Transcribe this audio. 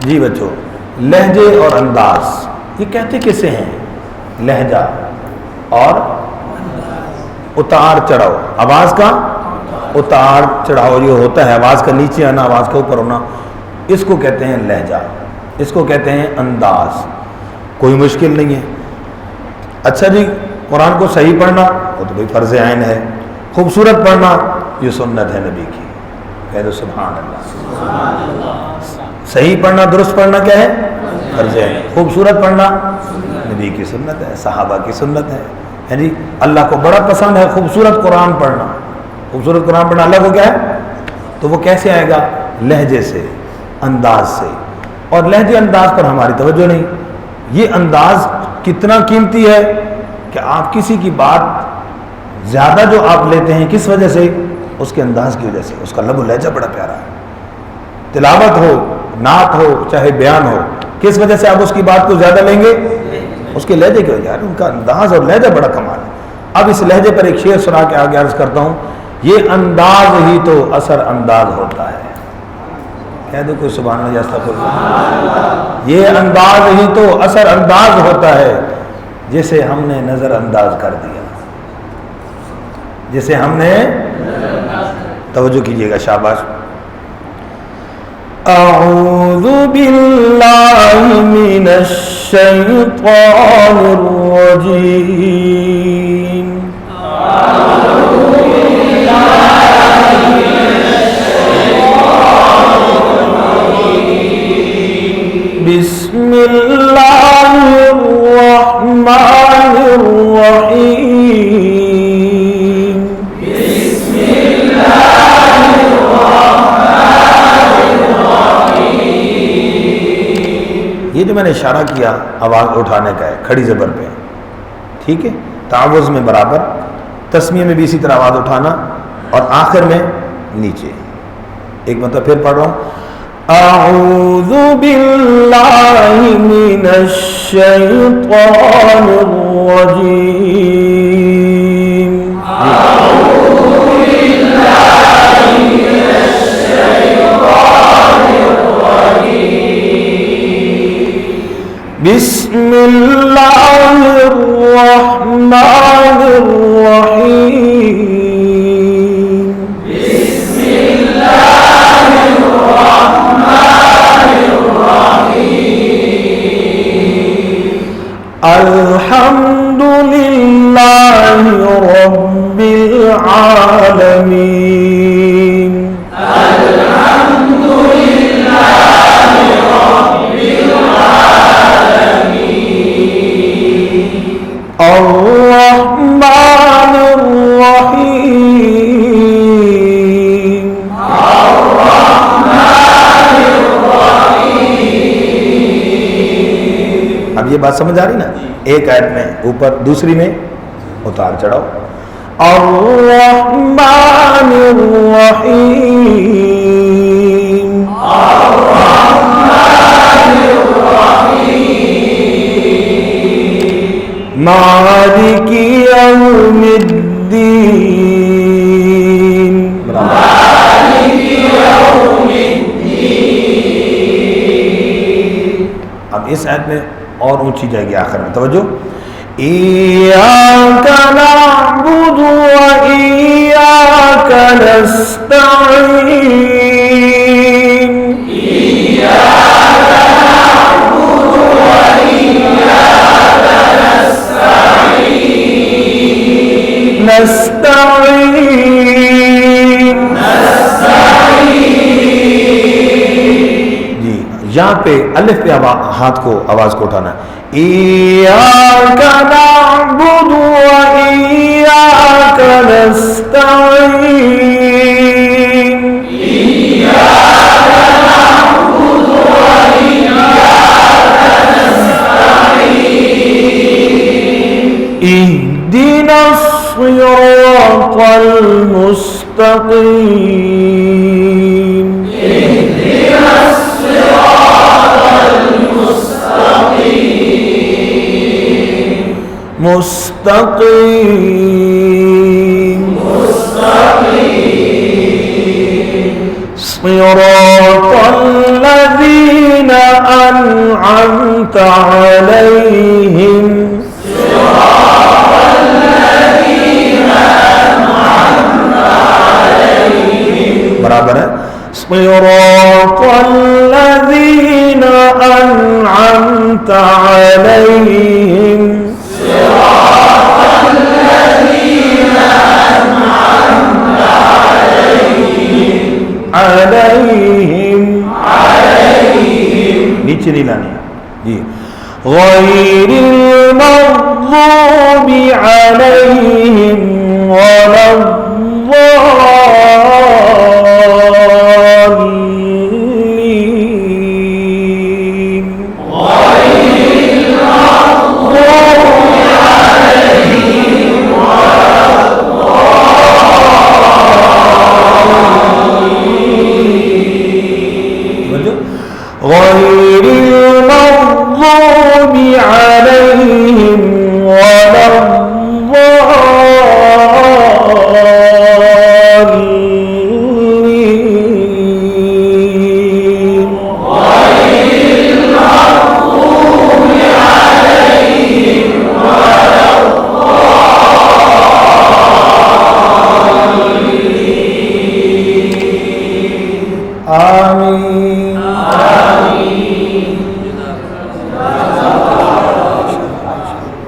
जी बच्चों, लहजे और अंदाज ये कहते किसे हैं? लहजा और उतार चढ़ाव, आवाज़ का उतार चढ़ाव जो होता है, आवाज़ का नीचे आना, आवाज़ का ऊपर होना, इसको कहते हैं लहजा, इसको कहते हैं अंदाज। कोई मुश्किल नहीं है। अच्छा जी, कुरान को सही पढ़ना वो तो भाई फ़र्ज़ आइन है, खूबसूरत पढ़ना ये सुन्नत है नबी की। कह दो सुभान अल्लाह। सही पढ़ना, दुरुस्त पढ़ना क्या है? फ़र्ज़ आइन। खूबसूरत पढ़ना नबी की सुन्नत है, सहाबा की सुन्नत है जी। अल्लाह को बड़ा पसंद है खूबसूरत कुरान पढ़ना। खूबसूरत कुरान पढ़ना अल्लाह को क्या है? तो वो कैसे आएगा? लहजे से, अंदाज से। और लहजे अंदाज पर हमारी तवज्जो नहीं। ये अंदाज कितना कीमती है कि आप किसी की बात ज़्यादा जो आप लेते हैं, किस वजह से? उसके अंदाज की वजह से। उसका लब लहजा बड़ा प्यारा है। तिलावत हो, नात हो, चाहे बयान हो, किस वजह से आप उसकी बात को ज़्यादा लेंगे? उसके लहजे की वजह। उनका अंदाज और लहजा बड़ा कमाल है। अब इस लहजे पर एक शेर सुना के आगे अर्ज करता हूँ। ये अंदाज ही तो असर अंदाज होता है। कह दो कोई सुभान अल्लाह, अस्तगफिरुल्लाह। ये अंदाज ही तो असर अंदाज होता है जिसे हमने नजर अंदाज कर दिया, जिसे हमने, तवज्जो कीजिएगा, शाबाश। अऊज़ु बिल्लाहि मिनश शैतानिर रजीम। बिस्मिल्लाहिर रहमानिर रहीम। बिस्मिल्लाहिर रहमानिर रहीम। ये जो मैंने इशारा किया आवाज़ उठाने का है, खड़ी ज़बर पे, ठीक है? तावुज़ में बराबर, तस्मीह में भी इसी तरह आवाज़ उठाना, और आखिर में नीचे। एक मतलब फिर पढ़ रहा हूँ। अऊज़ु बिल्लाहि मिनश शैतानिर रजीम। अऊज़ु बिल्लाहि मिनश शैतानिर रजीम। बिस्मिल्लाहिर रहमानिर रहीम। अल्हम्दुलिल्लाहि रब्बिल आलमीन। अल्हम्दुलिल्लाहि रब्बिल आलमीन। अर्रहमानिर रहीम। अर्रहमानिर रहीम। अब ये बात समझ आ रही ना? एक आयत में ऊपर, दूसरी में उतार चढ़ाओ। अर्रहमानिर रहीम। अर्रहमानिर रहीम। मालिकी यौमिद्दीन। मालिकी यौमिद्दीन। अब इस आयत में और ऊंची जाएगी आखिर में, तवज्जो। इय्याका नअबुदु व इय्याका नस्तईन। इय्याका नअबुदु व इय्याका नस्तईन। नस्तईन। जी, यहाँ पे अलिफ पे हाथ को, आवाज को उठाना है। इय्याका नअबुदु व इय्याका नस्तईन। इय्याका नअबुदु व इय्याका नस्तईन। इहदिनस सिरातल मुस्तकीम। इहदिनस मुस्तकीम। मुस्तकीम। सिरातल लज़ीना أنعمت عليهم बराबर है सिरातल लज़ीना अनअमत अलैहिम सिरातल लज़ीना अनअमत अलैहिम नीचे नहीं लानी जी गैरिल मग़ज़ूबि अलैहिम वलद्दाल्लीन गैरिल